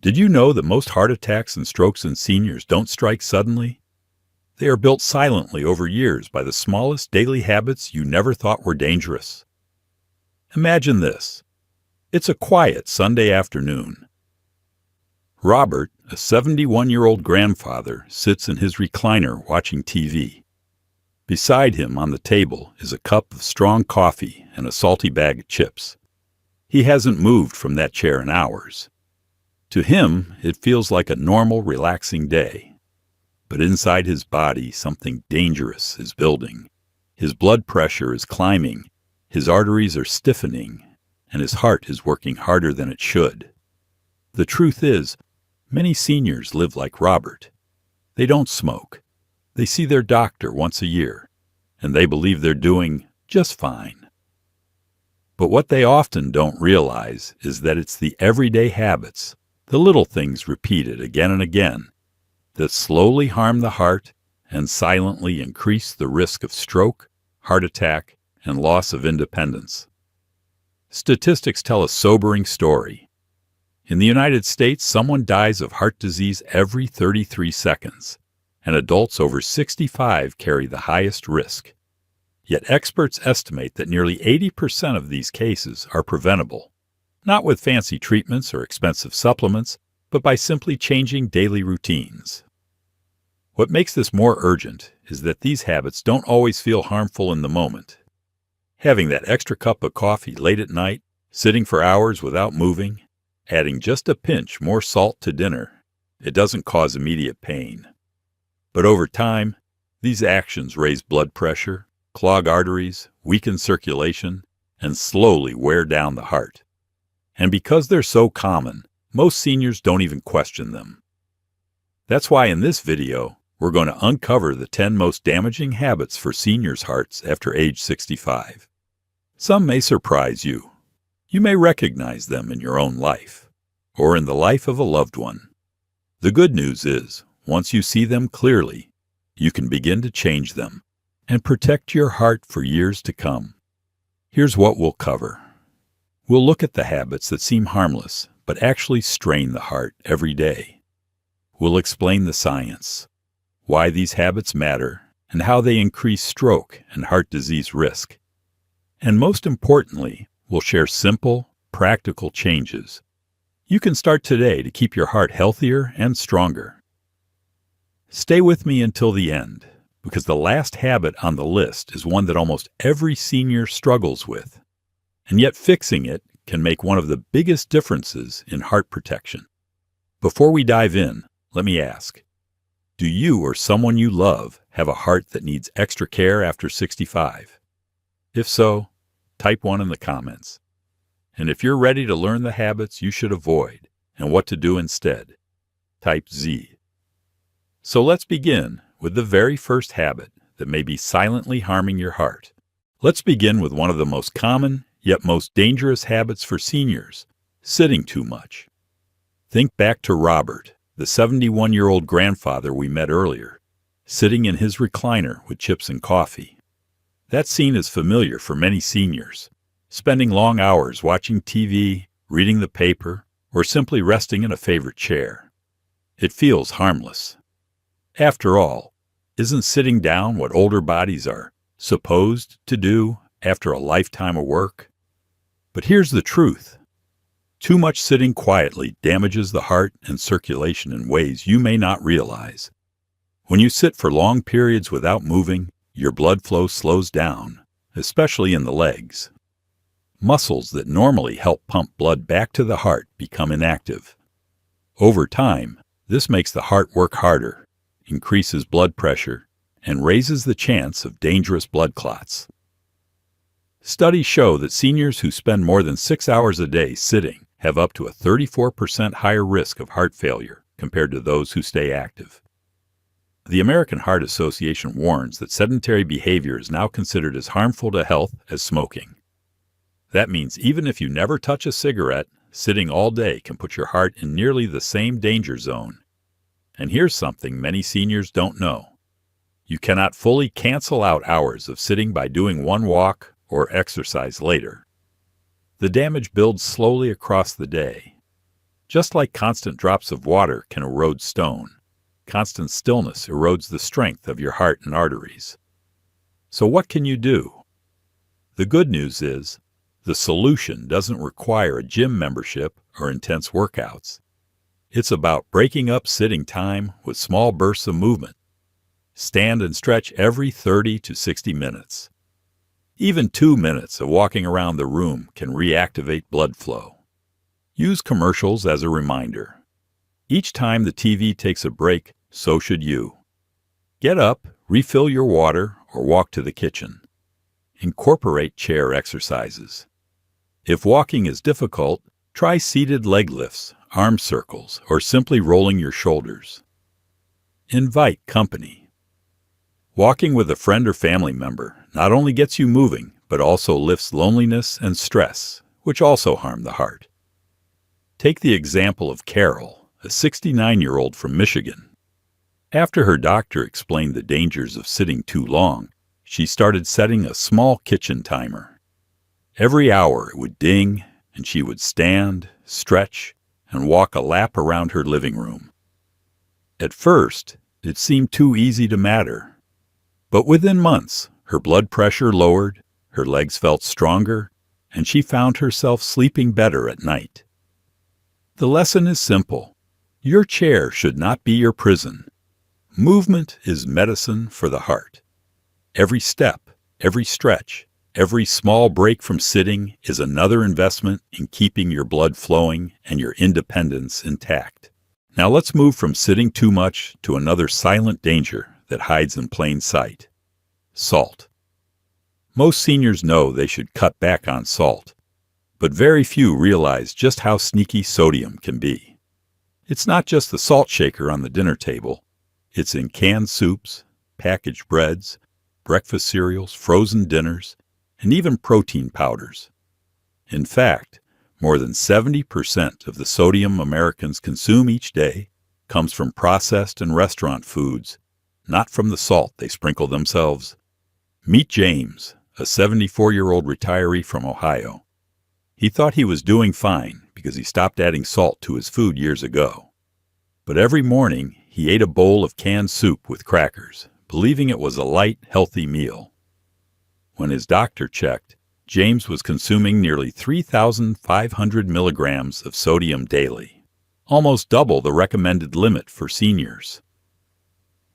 Did you know that most heart attacks and strokes in seniors don't strike suddenly? They are built silently over years by the smallest daily habits you never thought were dangerous. Imagine this. It's a quiet Sunday afternoon. Robert, a 71-year-old grandfather, sits in his recliner watching TV. Beside him on the table is a cup of strong coffee and a salty bag of chips. He hasn't moved from that chair in hours. To him, it feels like a normal, relaxing day. But inside his body, something dangerous is building. His blood pressure is climbing, his arteries are stiffening, and his heart is working harder than it should. The truth is, many seniors live like Robert. They don't smoke. They see their doctor once a year, and they believe they're doing just fine. But what they often don't realize is that it's the everyday habits, the little things repeated again and again, that slowly harm the heart and silently increase the risk of stroke, heart attack, and loss of independence. Statistics tell a sobering story. In the United States, someone dies of heart disease every 33 seconds, and adults over 65 carry the highest risk. Yet experts estimate that nearly 80% of these cases are preventable, not with fancy treatments or expensive supplements, but by simply changing daily routines. What makes this more urgent is that these habits don't always feel harmful in the moment. Having that extra cup of coffee late at night, sitting for hours without moving, adding just a pinch more salt to dinner, it doesn't cause immediate pain. But over time, these actions raise blood pressure, clog arteries, weaken circulation, and slowly wear down the heart. And because they're so common, most seniors don't even question them. That's why in this video, we're going to uncover the 10 most damaging habits for seniors' hearts after age 65. Some may surprise you. You may recognize them in your own life, or in the life of a loved one. The good news is, once you see them clearly, you can begin to change them and protect your heart for years to come. Here's what we'll cover. We'll look at the habits that seem harmless, but actually strain the heart every day. We'll explain the science, why these habits matter, and how they increase stroke and heart disease risk. And most importantly, we'll share simple, practical changes you can start today to keep your heart healthier and stronger. Stay with me until the end, because the last habit on the list is one that almost every senior struggles with, and yet fixing it can make one of the biggest differences in heart protection. Before we dive in, let me ask, do you or someone you love have a heart that needs extra care after 65? If so, type 1 in the comments. And if you're ready to learn the habits you should avoid and what to do instead, type Z. So let's begin with the very first habit that may be silently harming your heart. Let's begin with one of the most common, yet most dangerous habits for seniors, sitting too much. Think back to Robert, the 71-year-old grandfather we met earlier, sitting in his recliner with chips and coffee. That scene is familiar for many seniors, spending long hours watching TV, reading the paper, or simply resting in a favorite chair. It feels harmless. After all, isn't sitting down what older bodies are supposed to do after a lifetime of work? But here's the truth. Too much sitting quietly damages the heart and circulation in ways you may not realize. When you sit for long periods without moving, your blood flow slows down, especially in the legs. Muscles that normally help pump blood back to the heart become inactive. Over time, this makes the heart work harder, increases blood pressure, and raises the chance of dangerous blood clots. Studies show that seniors who spend more than 6 hours a day sitting have up to a 34% higher risk of heart failure compared to those who stay active. The American Heart Association warns that sedentary behavior is now considered as harmful to health as smoking. That means even if you never touch a cigarette, sitting all day can put your heart in nearly the same danger zone. And here's something many seniors don't know. You cannot fully cancel out hours of sitting by doing one walk or exercise later. The damage builds slowly across the day. Just like constant drops of water can erode stone, constant stillness erodes the strength of your heart and arteries. So what can you do? The good news is, the solution doesn't require a gym membership or intense workouts. It's about breaking up sitting time with small bursts of movement. Stand and stretch every 30 to 60 minutes. Even 2 minutes of walking around the room can reactivate blood flow. Use commercials as a reminder. Each time the TV takes a break, so should you. Get up, refill your water, or walk to the kitchen. Incorporate chair exercises. If walking is difficult, try seated leg lifts, arm circles, or simply rolling your shoulders. Invite company. Walking with a friend or family member not only gets you moving, but also lifts loneliness and stress, which also harm the heart. Take the example of Carol, a 69-year-old from Michigan. After her doctor explained the dangers of sitting too long, she started setting a small kitchen timer. Every hour it would ding, and she would stand, stretch, and walk a lap around her living room. At first, it seemed too easy to matter. But within months, her blood pressure lowered, her legs felt stronger, and she found herself sleeping better at night. The lesson is simple. Your chair should not be your prison. Movement is medicine for the heart. Every step, every stretch, every small break from sitting is another investment in keeping your blood flowing and your independence intact. Now let's move from sitting too much to another silent danger that hides in plain sight. Salt. Most seniors know they should cut back on salt, but very few realize just how sneaky sodium can be. It's not just the salt shaker on the dinner table. It's in canned soups, packaged breads, breakfast cereals, frozen dinners, and even protein powders. In fact, more than 70% of the sodium Americans consume each day comes from processed and restaurant foods, not from the salt they sprinkle themselves. Meet James, a 74-year-old retiree from Ohio. He thought he was doing fine because he stopped adding salt to his food years ago. But every morning, he ate a bowl of canned soup with crackers, believing it was a light, healthy meal. When his doctor checked, James was consuming nearly 3,500 milligrams of sodium daily, almost double the recommended limit for seniors.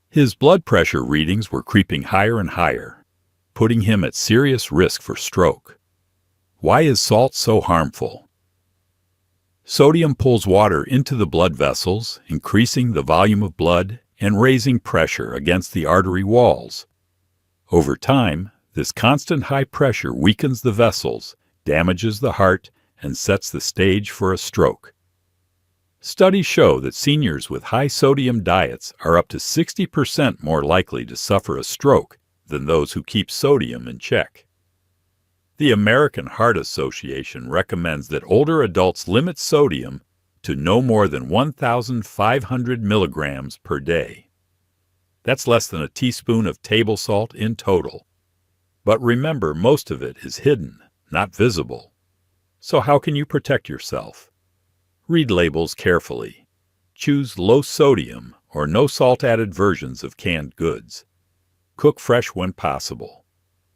His blood pressure readings were creeping higher and higher, putting him at serious risk for stroke. Why is salt so harmful? Sodium pulls water into the blood vessels, increasing the volume of blood and raising pressure against the artery walls. Over time, this constant high pressure weakens the vessels, damages the heart, and sets the stage for a stroke. Studies show that seniors with high sodium diets are up to 60% more likely to suffer a stroke than those who keep sodium in check. The American Heart Association recommends that older adults limit sodium to no more than 1,500 milligrams per day. That's less than a teaspoon of table salt in total. But remember, most of it is hidden, not visible. So how can you protect yourself? Read labels carefully. Choose low sodium or no salt added versions of canned goods. Cook fresh when possible.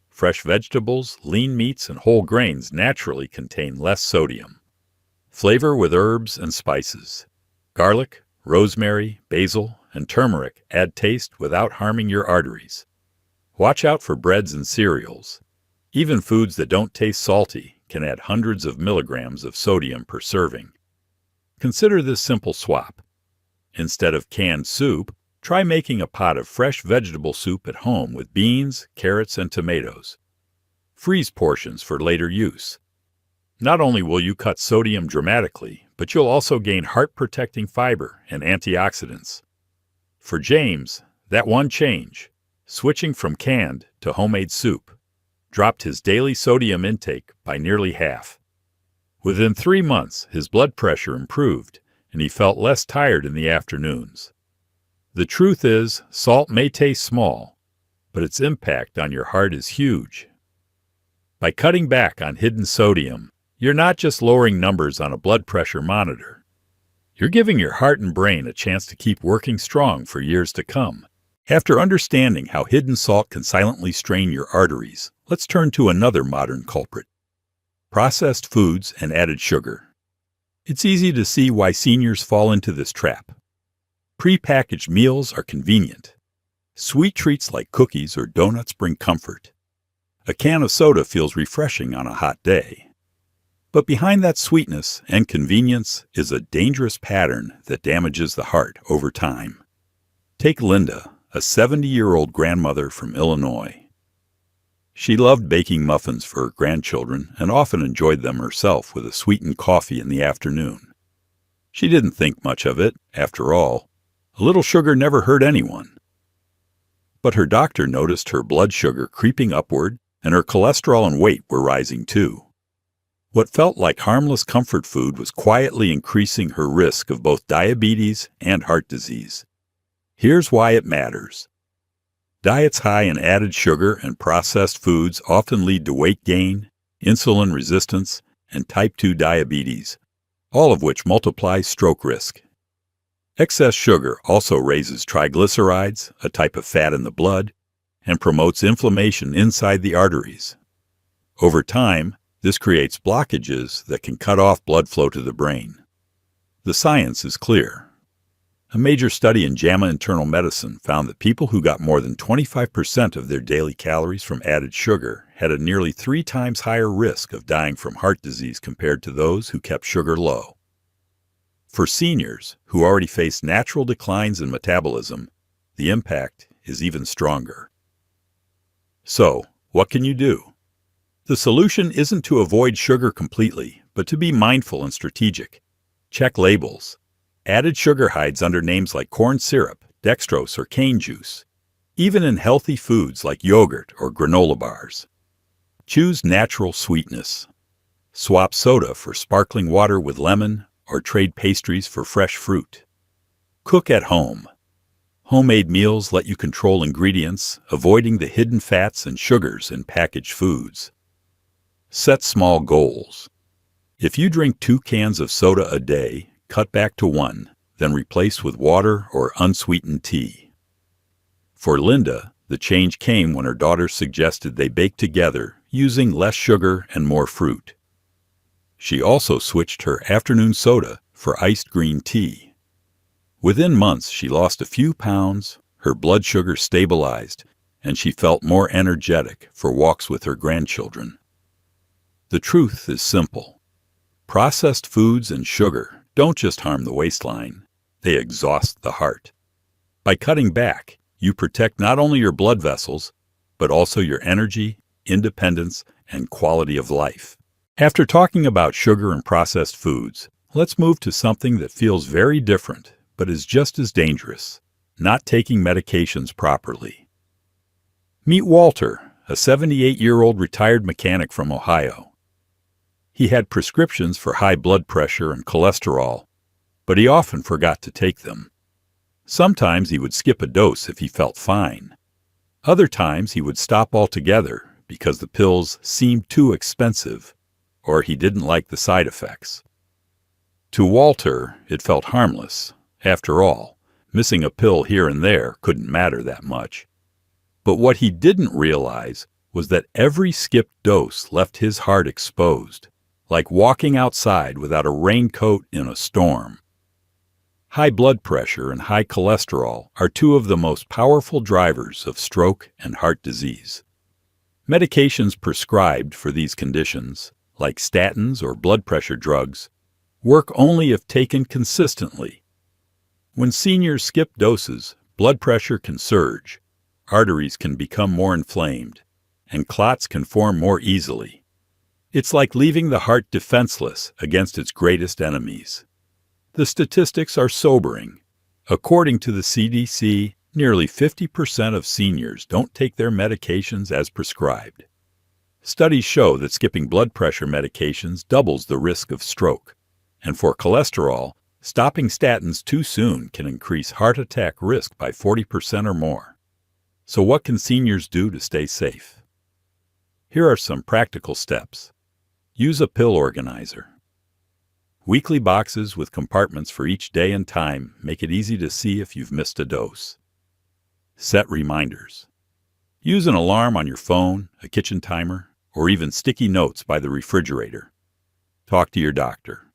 Fresh vegetables, lean meats, and whole grains naturally contain less sodium. Flavor with herbs and spices. Garlic, rosemary, basil, and turmeric add taste without harming your arteries. Watch out for breads and cereals. Even foods that don't taste salty can add hundreds of milligrams of sodium per serving. Consider this simple swap. Instead of canned soup, try making a pot of fresh vegetable soup at home with beans, carrots, and tomatoes. Freeze portions for later use. Not only will you cut sodium dramatically, but you'll also gain heart-protecting fiber and antioxidants. For James, that one change, switching from canned to homemade soup, dropped his daily sodium intake by nearly half. Within 3 months, his blood pressure improved, and he felt less tired in the afternoons. The truth is, salt may taste small, but its impact on your heart is huge. By cutting back on hidden sodium, you're not just lowering numbers on a blood pressure monitor. You're giving your heart and brain a chance to keep working strong for years to come. After understanding how hidden salt can silently strain your arteries, let's turn to another modern culprit: processed foods and added sugar. It's easy to see why seniors fall into this trap. Pre-packaged meals are convenient. Sweet treats like cookies or donuts bring comfort. A can of soda feels refreshing on a hot day. But behind that sweetness and convenience is a dangerous pattern that damages the heart over time. Take Linda, a 70-year-old grandmother from Illinois. She loved baking muffins for her grandchildren and often enjoyed them herself with a sweetened coffee in the afternoon. She didn't think much of it, after all. A little sugar never hurt anyone. But her doctor noticed her blood sugar creeping upward and her cholesterol and weight were rising too. What felt like harmless comfort food was quietly increasing her risk of both diabetes and heart disease. Here's why it matters. Diets high in added sugar and processed foods often lead to weight gain, insulin resistance, and type 2 diabetes, all of which multiply stroke risk. Excess sugar also raises triglycerides, a type of fat in the blood, and promotes inflammation inside the arteries. Over time, this creates blockages that can cut off blood flow to the brain. The science is clear. A major study in JAMA Internal Medicine found that people who got more than 25% of their daily calories from added sugar had a nearly 3 times higher risk of dying from heart disease compared to those who kept sugar low. For seniors who already face natural declines in metabolism, the impact is even stronger. So, what can you do? The solution isn't to avoid sugar completely, but to be mindful and strategic. Check labels. Added sugar hides under names like corn syrup, dextrose, or cane juice, even in healthy foods like yogurt or granola bars. Choose natural sweetness. Swap soda for sparkling water with lemon, or trade pastries for fresh fruit. Cook at home. Homemade meals let you control ingredients, avoiding the hidden fats and sugars in packaged foods. Set small goals. If you drink 2 cans of soda a day, cut back to 1, then replace with water or unsweetened tea. For Linda, the change came when her daughter suggested they bake together, using less sugar and more fruit. She also switched her afternoon soda for iced green tea. Within months, she lost a few pounds, her blood sugar stabilized, and she felt more energetic for walks with her grandchildren. The truth is simple. Processed foods and sugar don't just harm the waistline, they exhaust the heart. By cutting back, you protect not only your blood vessels, but also your energy, independence, and quality of life. After talking about sugar and processed foods, let's move to something that feels very different, but is just as dangerous: not taking medications properly. Meet Walter, a 78-year-old retired mechanic from Ohio. He had prescriptions for high blood pressure and cholesterol, but he often forgot to take them. Sometimes he would skip a dose if he felt fine. Other times he would stop altogether because the pills seemed too expensive, or he didn't like the side effects. To Walter, it felt harmless. After all, missing a pill here and there couldn't matter that much. But what he didn't realize was that every skipped dose left his heart exposed, like walking outside without a raincoat in a storm. High blood pressure and high cholesterol are 2 of the most powerful drivers of stroke and heart disease. Medications prescribed for these conditions, like statins or blood pressure drugs, work only if taken consistently. When seniors skip doses, blood pressure can surge, arteries can become more inflamed, and clots can form more easily. It's like leaving the heart defenseless against its greatest enemies. The statistics are sobering. According to the CDC, nearly 50% of seniors don't take their medications as prescribed. Studies show that skipping blood pressure medications doubles the risk of stroke. And for cholesterol, stopping statins too soon can increase heart attack risk by 40% or more. So what can seniors do to stay safe? Here are some practical steps. Use a pill organizer. Weekly boxes with compartments for each day and time make it easy to see if you've missed a dose. Set reminders. Use an alarm on your phone, a kitchen timer, or even sticky notes by the refrigerator. Talk to your doctor.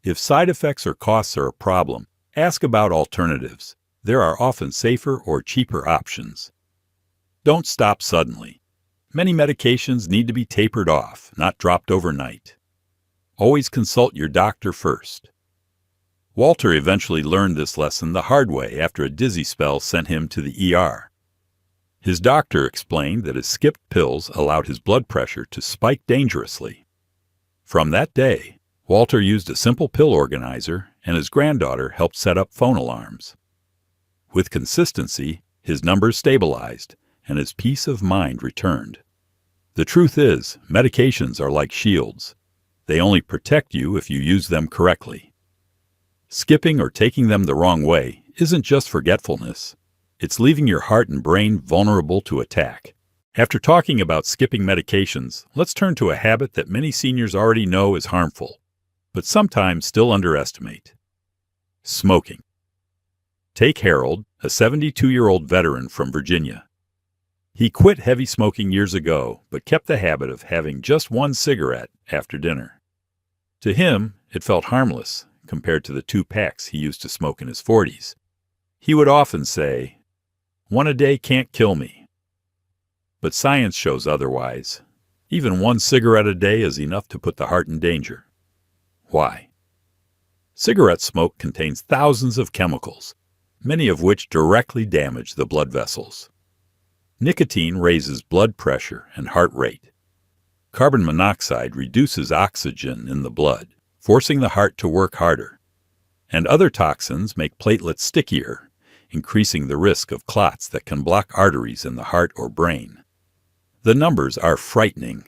If side effects or costs are a problem, ask about alternatives. There are often safer or cheaper options. Don't stop suddenly. Many medications need to be tapered off, not dropped overnight. Always consult your doctor first. Walter eventually learned this lesson the hard way after a dizzy spell sent him to the ER. His doctor explained that his skipped pills allowed his blood pressure to spike dangerously. From that day, Walter used a simple pill organizer, and his granddaughter helped set up phone alarms. With consistency, his numbers stabilized, and his peace of mind returned. The truth is, medications are like shields. They only protect you if you use them correctly. Skipping or taking them the wrong way isn't just forgetfulness. It's leaving your heart and brain vulnerable to attack. After talking about skipping medications, let's turn to a habit that many seniors already know is harmful, but sometimes still underestimate. Smoking. Take Harold, a 72-year-old veteran from Virginia. He quit heavy smoking years ago, but kept the habit of having just one cigarette after dinner. To him, it felt harmless compared to the 2 packs he used to smoke in his 40s. He would often say, "One a day can't kill me." But science shows otherwise. Even 1 cigarette a day is enough to put the heart in danger. Why? Cigarette smoke contains thousands of chemicals, many of which directly damage the blood vessels. Nicotine raises blood pressure and heart rate. Carbon monoxide reduces oxygen in the blood, forcing the heart to work harder. And other toxins make platelets stickier, increasing the risk of clots that can block arteries in the heart or brain. The numbers are frightening.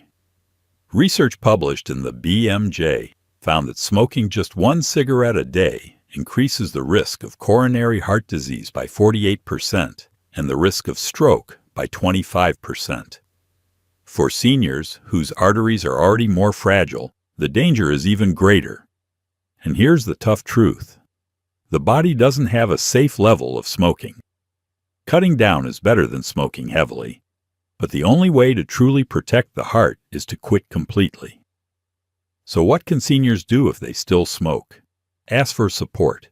Research published in the BMJ found that smoking just 1 cigarette a day increases the risk of coronary heart disease by 48% and the risk of stroke by 25%. For seniors whose arteries are already more fragile, the danger is even greater. And here's the tough truth. The body doesn't have a safe level of smoking. Cutting down is better than smoking heavily, but the only way to truly protect the heart is to quit completely. So what can seniors do if they still smoke? Ask for support.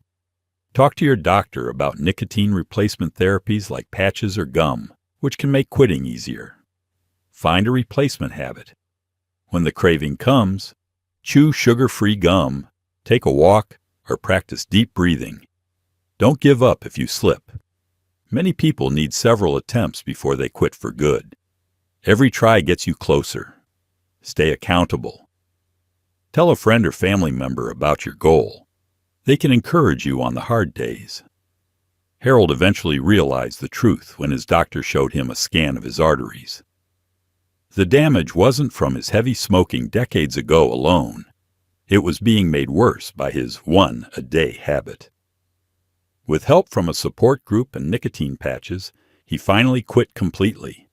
Talk to your doctor about nicotine replacement therapies like patches or gum, which can make quitting easier. Find a replacement habit. When the craving comes, chew sugar-free gum, take a walk, or practice deep breathing. Don't give up if you slip. Many people need several attempts before they quit for good. Every try gets you closer. Stay accountable. Tell a friend or family member about your goal. They can encourage you on the hard days. Harold eventually realized the truth when his doctor showed him a scan of his arteries. The damage wasn't from his heavy smoking decades ago alone. It was being made worse by his 1 a day habit. With help from a support group and nicotine patches, he finally quit completely.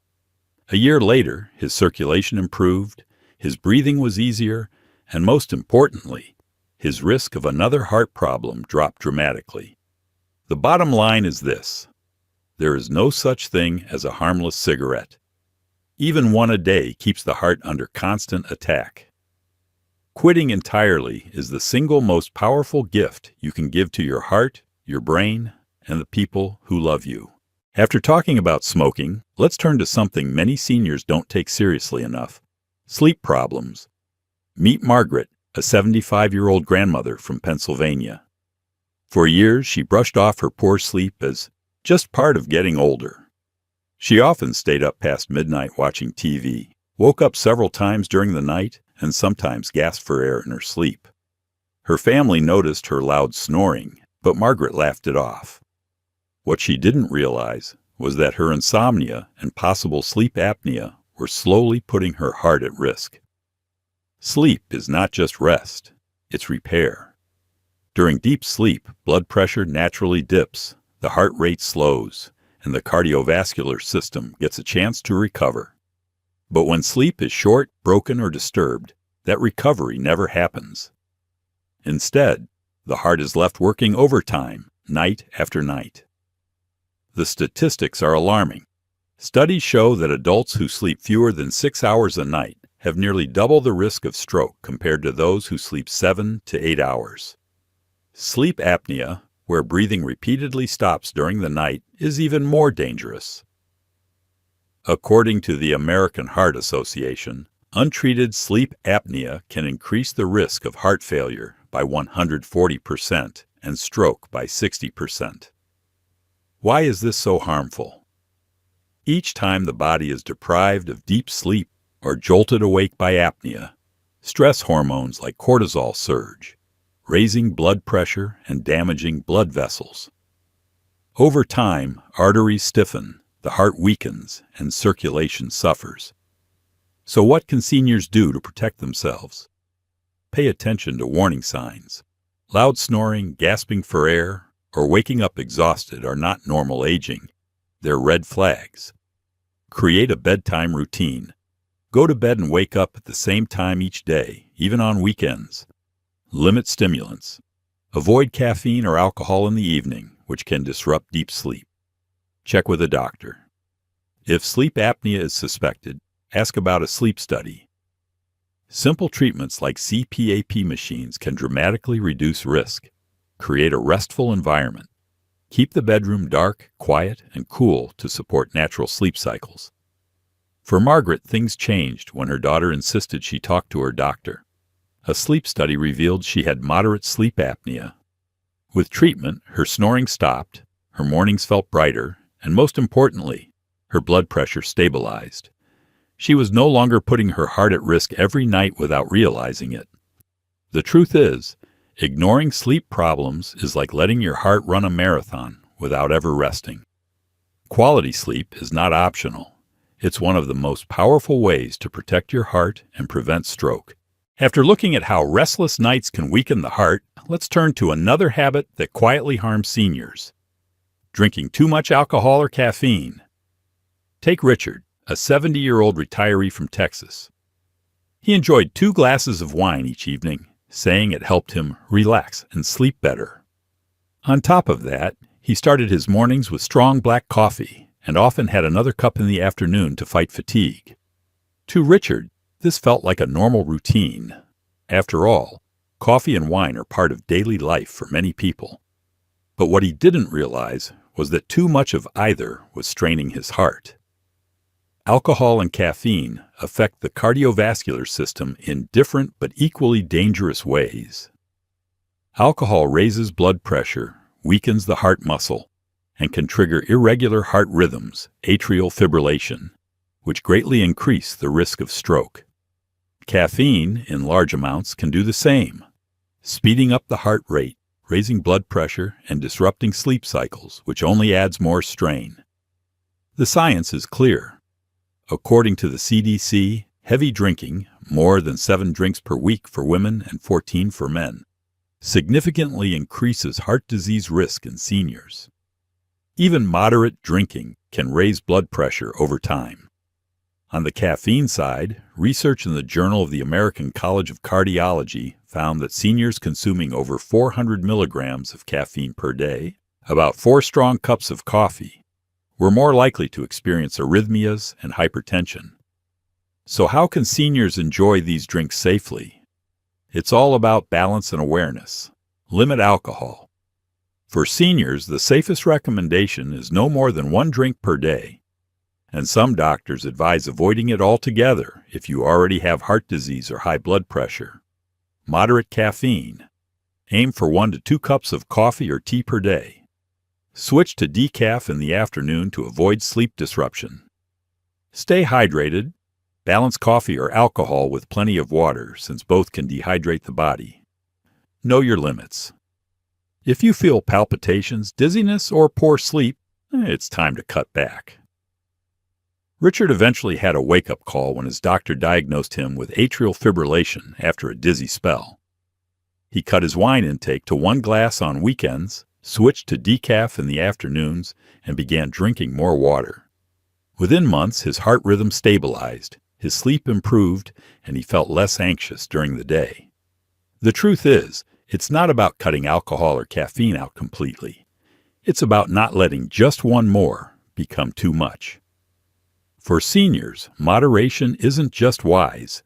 A year later, his circulation improved, his breathing was easier, and most importantly, his risk of another heart problem dropped dramatically. The bottom line is this: there is no such thing as a harmless cigarette. Even 1 a day keeps the heart under constant attack. Quitting entirely is the single most powerful gift you can give to your heart, your brain, and the people who love you. After talking about smoking, let's turn to something many seniors don't take seriously enough: sleep problems. Meet Margaret, a 75-year-old grandmother from Pennsylvania. For years, she brushed off her poor sleep as just part of getting older. She often stayed up past midnight watching TV, woke up several times during the night, and sometimes gasped for air in her sleep. Her family noticed her loud snoring, but Margaret laughed it off. What she didn't realize was that her insomnia and possible sleep apnea were slowly putting her heart at risk. Sleep is not just rest, it's repair. During deep sleep, blood pressure naturally dips, the heart rate slows, and the cardiovascular system gets a chance to recover. But when sleep is short, broken, or disturbed, that recovery never happens. Instead, the heart is left working overtime, night after night. The statistics are alarming. Studies show that adults who sleep fewer than 6 hours a night have nearly double the risk of stroke compared to those who sleep 7 to 8 hours. Sleep apnea, where breathing repeatedly stops during the night, is even more dangerous. According to the American Heart Association, untreated sleep apnea can increase the risk of heart failure by 140% and stroke by 60%. Why is this so harmful? Each time the body is deprived of deep sleep or jolted awake by apnea, stress hormones like cortisol surge, raising blood pressure and damaging blood vessels. Over time, arteries stiffen, the heart weakens, and circulation suffers. So what can seniors do to protect themselves? Pay attention to warning signs. Loud snoring, gasping for air, or waking up exhausted are not normal aging. They're red flags. Create a bedtime routine. Go to bed and wake up at the same time each day, even on weekends. Limit stimulants. Avoid caffeine or alcohol in the evening, which can disrupt deep sleep. Check with a doctor. If sleep apnea is suspected, ask about a sleep study. Simple treatments like CPAP machines can dramatically reduce risk. Create a restful environment. Keep the bedroom dark, quiet, and cool to support natural sleep cycles. For Margaret, things changed when her daughter insisted she talk to her doctor. A sleep study revealed she had moderate sleep apnea. With treatment, her snoring stopped, her mornings felt brighter, and most importantly, her blood pressure stabilized. She was no longer putting her heart at risk every night without realizing it. The truth is, ignoring sleep problems is like letting your heart run a marathon without ever resting. Quality sleep is not optional. It's one of the most powerful ways to protect your heart and prevent stroke. After looking at how restless nights can weaken the heart, let's turn to another habit that quietly harms seniors: drinking too much alcohol or caffeine. Take Richard, a 70-year-old retiree from Texas. He enjoyed 2 glasses of wine each evening, saying it helped him relax and sleep better. On top of that, he started his mornings with strong black coffee and often had another cup in the afternoon to fight fatigue. To Richard, this felt like a normal routine. After all, coffee and wine are part of daily life for many people. But what he didn't realize was that too much of either was straining his heart. Alcohol and caffeine affect the cardiovascular system in different but equally dangerous ways. Alcohol raises blood pressure, weakens the heart muscle, and can trigger irregular heart rhythms, atrial fibrillation, which greatly increase the risk of stroke. Caffeine, in large amounts, can do the same, speeding up the heart rate, raising blood pressure, and disrupting sleep cycles, which only adds more strain. The science is clear. According to the CDC, heavy drinking, more than 7 drinks per week for women and 14 for men, significantly increases heart disease risk in seniors. Even moderate drinking can raise blood pressure over time. On the caffeine side, research in the Journal of the American College of Cardiology found that seniors consuming over 400 milligrams of caffeine per day, about 4 strong cups of coffee, were more likely to experience arrhythmias and hypertension. So how can seniors enjoy these drinks safely? It's all about balance and awareness. Limit alcohol. For seniors, the safest recommendation is no more than 1 drink per day. And some doctors advise avoiding it altogether if you already have heart disease or high blood pressure. Moderate caffeine. Aim for 1 to 2 cups of coffee or tea per day. Switch to decaf in the afternoon to avoid sleep disruption. Stay hydrated. Balance coffee or alcohol with plenty of water, since both can dehydrate the body. Know your limits. If you feel palpitations, dizziness, or poor sleep, it's time to cut back. Richard eventually had a wake-up call when his doctor diagnosed him with atrial fibrillation after a dizzy spell. He cut his wine intake to 1 glass on weekends, switched to decaf in the afternoons, and began drinking more water. Within months, his heart rhythm stabilized, his sleep improved, and he felt less anxious during the day. The truth is, It's not about cutting alcohol or caffeine out completely. It's about not letting just one more become too much. For seniors, moderation isn't just wise.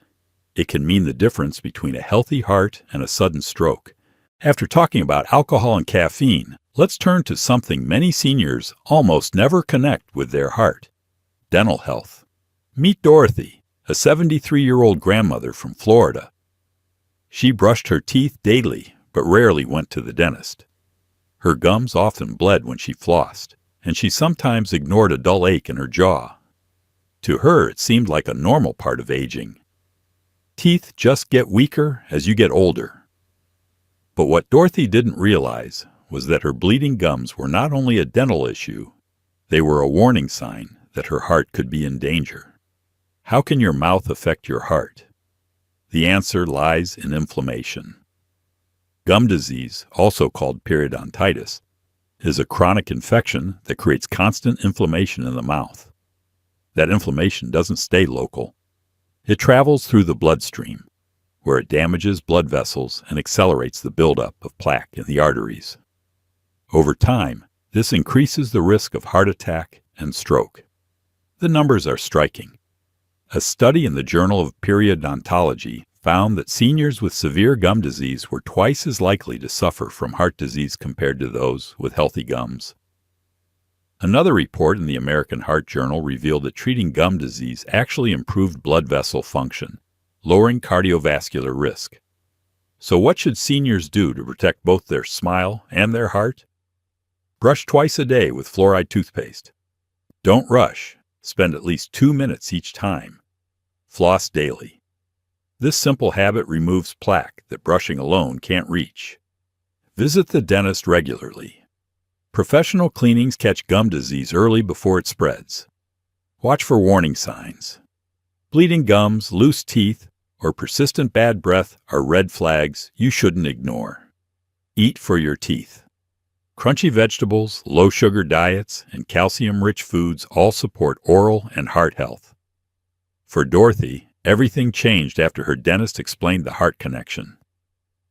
It can mean the difference between a healthy heart and a sudden stroke. After talking about alcohol and caffeine, let's turn to something many seniors almost never connect with their heart: dental health. Meet Dorothy, a 73-year-old grandmother from Florida. She brushed her teeth daily, but rarely went to the dentist. Her gums often bled when she flossed, and she sometimes ignored a dull ache in her jaw. To her, it seemed like a normal part of aging. Teeth just get weaker as you get older. But what Dorothy didn't realize was that her bleeding gums were not only a dental issue, they were a warning sign that her heart could be in danger. How can your mouth affect your heart? The answer lies in inflammation. Gum disease, also called periodontitis, is a chronic infection that creates constant inflammation in the mouth. That inflammation doesn't stay local. It travels through the bloodstream, where it damages blood vessels and accelerates the buildup of plaque in the arteries. Over time, this increases the risk of heart attack and stroke. The numbers are striking. A study in the Journal of Periodontology found that seniors with severe gum disease were twice as likely to suffer from heart disease compared to those with healthy gums. Another report in the American Heart Journal revealed that treating gum disease actually improved blood vessel function, lowering cardiovascular risk. So what should seniors do to protect both their smile and their heart? Brush twice a day with fluoride toothpaste. Don't rush. Spend at least 2 minutes each time. Floss daily. This simple habit removes plaque that brushing alone can't reach. Visit the dentist regularly. Professional cleanings catch gum disease early before it spreads. Watch for warning signs. Bleeding gums, loose teeth, or persistent bad breath are red flags you shouldn't ignore. Eat for your teeth. Crunchy vegetables, low-sugar diets, and calcium-rich foods all support oral and heart health. For Dorothy, everything changed after her dentist explained the heart connection.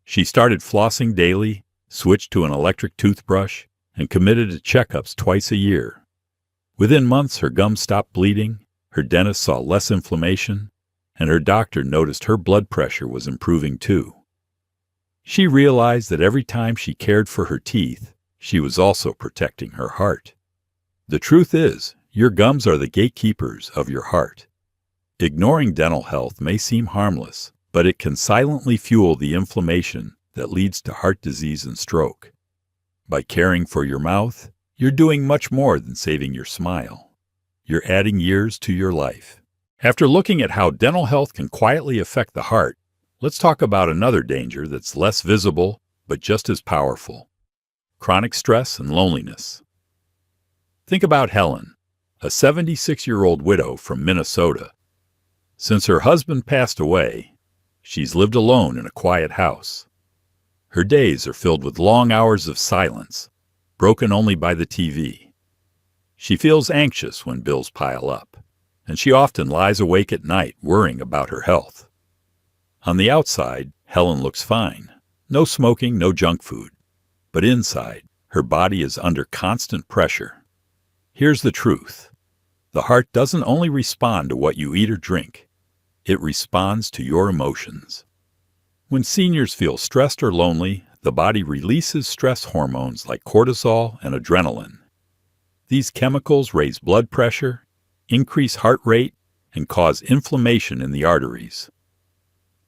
She started flossing daily, switched to an electric toothbrush, and committed to checkups twice a year. Within months, her gums stopped bleeding, her dentist saw less inflammation, and her doctor noticed her blood pressure was improving too. She realized that every time she cared for her teeth, she was also protecting her heart. The truth is, your gums are the gatekeepers of your heart. Ignoring dental health may seem harmless, but it can silently fuel the inflammation that leads to heart disease and stroke. By caring for your mouth, you're doing much more than saving your smile. You're adding years to your life. After looking at how dental health can quietly affect the heart, let's talk about another danger that's less visible but just as powerful: chronic stress and loneliness. Think about Helen, a 76-year-old widow from Minnesota. Since her husband passed away, she's lived alone in a quiet house. Her days are filled with long hours of silence, broken only by the TV. She feels anxious when bills pile up, and she often lies awake at night worrying about her health. On the outside, Helen looks fine. No smoking, no junk food. But inside, her body is under constant pressure. Here's the truth. The heart doesn't only respond to what you eat or drink. It responds to your emotions. When seniors feel stressed or lonely, the body releases stress hormones like cortisol and adrenaline. These chemicals raise blood pressure, increase heart rate, and cause inflammation in the arteries.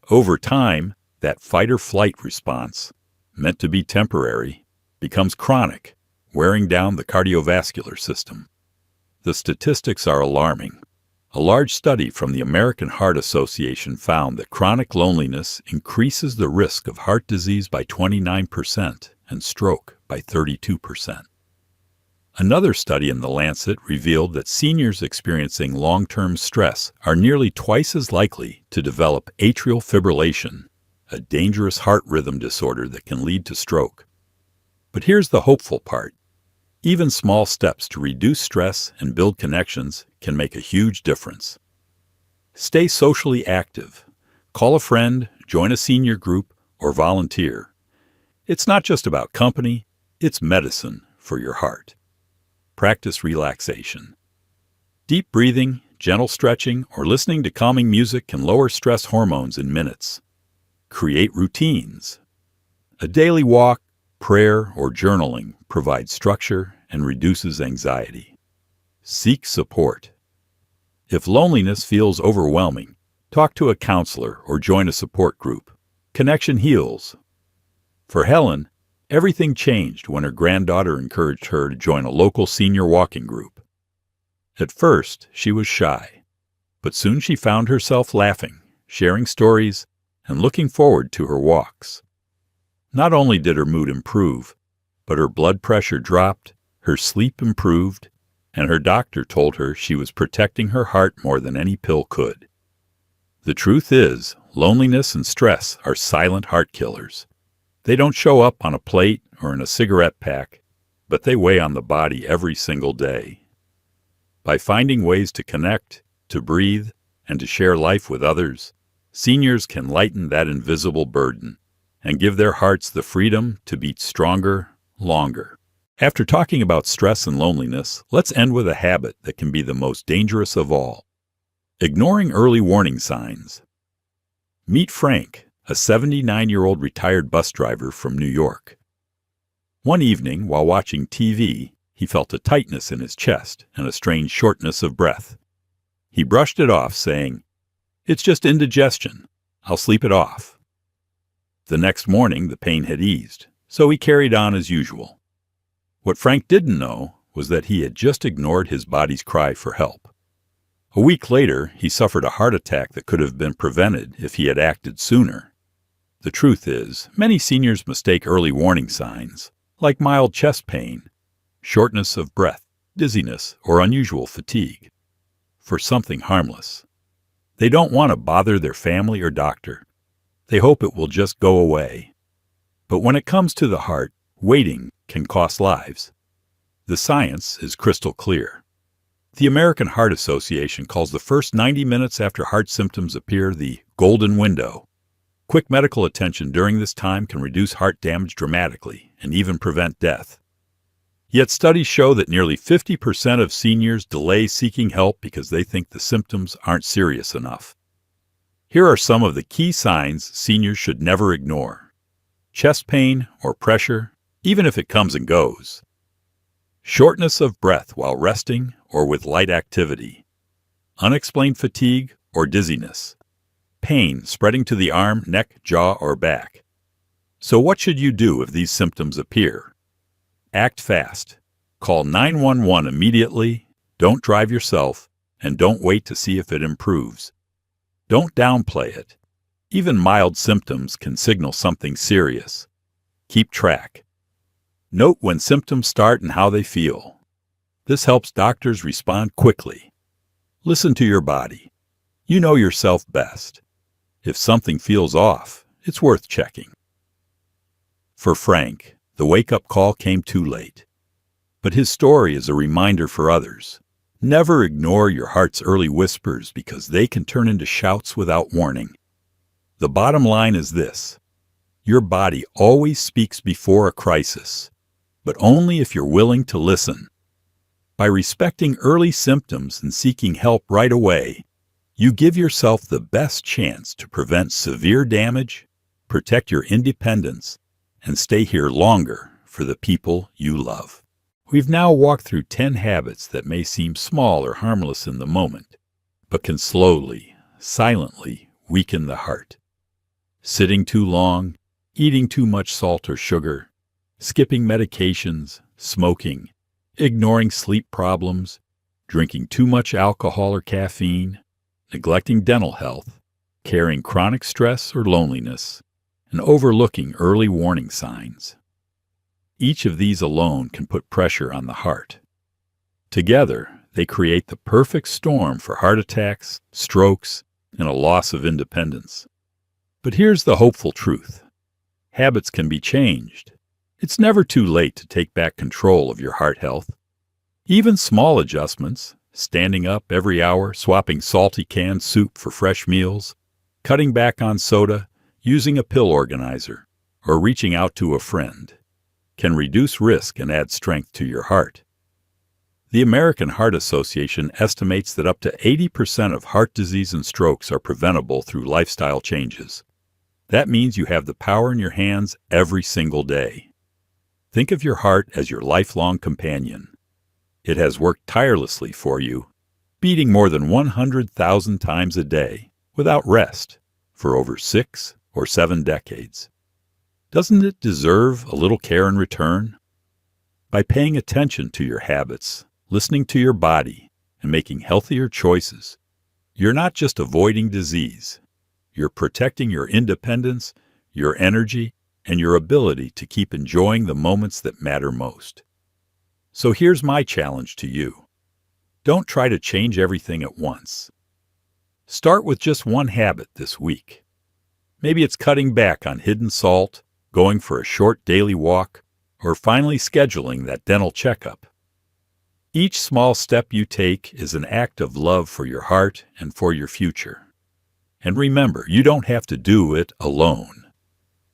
Over time, that fight-or-flight response, meant to be temporary, becomes chronic, wearing down the cardiovascular system. The statistics are alarming. A large study from the American Heart Association found that chronic loneliness increases the risk of heart disease by 29% and stroke by 32%. Another study in The Lancet revealed that seniors experiencing long-term stress are nearly twice as likely to develop atrial fibrillation, a dangerous heart rhythm disorder that can lead to stroke. But here's the hopeful part. Even small steps to reduce stress and build connections can make a huge difference. Stay socially active. Call a friend, join a senior group, or volunteer. It's not just about company, it's medicine for your heart. Practice relaxation. Deep breathing, gentle stretching, or listening to calming music can lower stress hormones in minutes. Create routines. A daily walk, prayer, or journaling provides structure and reduces anxiety. Seek support. If loneliness feels overwhelming, talk to a counselor or join a support group. Connection heals. For Helen, everything changed when her granddaughter encouraged her to join a local senior walking group. At first, she was shy, but soon she found herself laughing, sharing stories, and looking forward to her walks. Not only did her mood improve, but her blood pressure dropped, her sleep improved, and her doctor told her she was protecting her heart more than any pill could. The truth is, loneliness and stress are silent heart killers. They don't show up on a plate or in a cigarette pack, but they weigh on the body every single day. By finding ways to connect, to breathe, and to share life with others, seniors can lighten that invisible burden and give their hearts the freedom to beat stronger, longer. After talking about stress and loneliness, let's end with a habit that can be the most dangerous of all. Ignoring early warning signs. Meet Frank, a 79-year-old retired bus driver from New York. One evening, while watching TV, he felt a tightness in his chest and a strange shortness of breath. He brushed it off, saying, "It's just indigestion. I'll sleep it off." The next morning, the pain had eased, so he carried on as usual. What Frank didn't know was that he had just ignored his body's cry for help. A week later, he suffered a heart attack that could have been prevented if he had acted sooner. The truth is, many seniors mistake early warning signs, like mild chest pain, shortness of breath, dizziness, or unusual fatigue, for something harmless. They don't want to bother their family or doctor. They hope it will just go away. But when it comes to the heart, waiting can cost lives. The science is crystal clear. The American Heart Association calls the first 90 minutes after heart symptoms appear the golden window. Quick medical attention during this time can reduce heart damage dramatically and even prevent death. Yet studies show that nearly 50% of seniors delay seeking help because they think the symptoms aren't serious enough. Here are some of the key signs seniors should never ignore. Chest pain or pressure, even if it comes and goes. Shortness of breath while resting or with light activity. Unexplained fatigue or dizziness. Pain spreading to the arm, neck, jaw, or back. So what should you do if these symptoms appear? Act fast. Call 911 immediately, don't drive yourself, and don't wait to see if it improves. Don't downplay it. Even mild symptoms can signal something serious. Keep track. Note when symptoms start and how they feel. This helps doctors respond quickly. Listen to your body. You know yourself best. If something feels off, it's worth checking. For Frank, the wake-up call came too late. But his story is a reminder for others. Never ignore your heart's early whispers because they can turn into shouts without warning. The bottom line is this: your body always speaks before a crisis, but only if you're willing to listen. By respecting early symptoms and seeking help right away, you give yourself the best chance to prevent severe damage, protect your independence, and stay here longer for the people you love. We've now walked through 10 habits that may seem small or harmless in the moment, but can slowly, silently weaken the heart. Sitting too long, eating too much salt or sugar, skipping medications, smoking, ignoring sleep problems, drinking too much alcohol or caffeine, neglecting dental health, carrying chronic stress or loneliness, and overlooking early warning signs. Each of these alone can put pressure on the heart. Together, they create the perfect storm for heart attacks, strokes, and a loss of independence. But here's the hopeful truth. Habits can be changed. It's never too late to take back control of your heart health. Even small adjustments, standing up every hour, swapping salty canned soup for fresh meals, cutting back on soda, using a pill organizer, or reaching out to a friend can reduce risk and add strength to your heart. The American Heart Association estimates that up to 80% of heart disease and strokes are preventable through lifestyle changes. That means you have the power in your hands every single day. Think of your heart as your lifelong companion. It has worked tirelessly for you, beating more than 100,000 times a day, without rest, for over 6 or 7 decades. Doesn't it deserve a little care in return? By paying attention to your habits, listening to your body, and making healthier choices, you're not just avoiding disease. You're protecting your independence, your energy, and your ability to keep enjoying the moments that matter most. So here's my challenge to you. Don't try to change everything at once. Start with just one habit this week. Maybe it's cutting back on hidden salt, going for a short daily walk, or finally scheduling that dental checkup. Each small step you take is an act of love for your heart and for your future. And remember, you don't have to do it alone.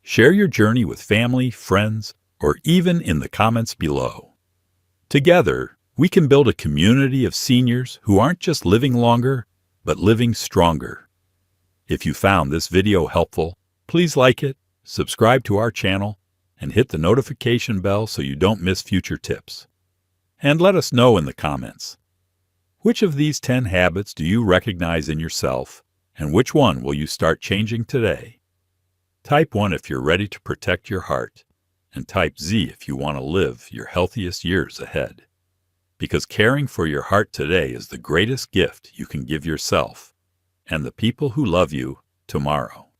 Share your journey with family, friends, or even in the comments below. Together, we can build a community of seniors who aren't just living longer, but living stronger. If you found this video helpful, please like it, subscribe to our channel, and hit the notification bell so you don't miss future tips. And let us know in the comments. Which of these 10 habits do you recognize in yourself, and which one will you start changing today? Type 1 if you're ready to protect your heart, and type Z if you want to live your healthiest years ahead. Because caring for your heart today is the greatest gift you can give yourself and the people who love you tomorrow.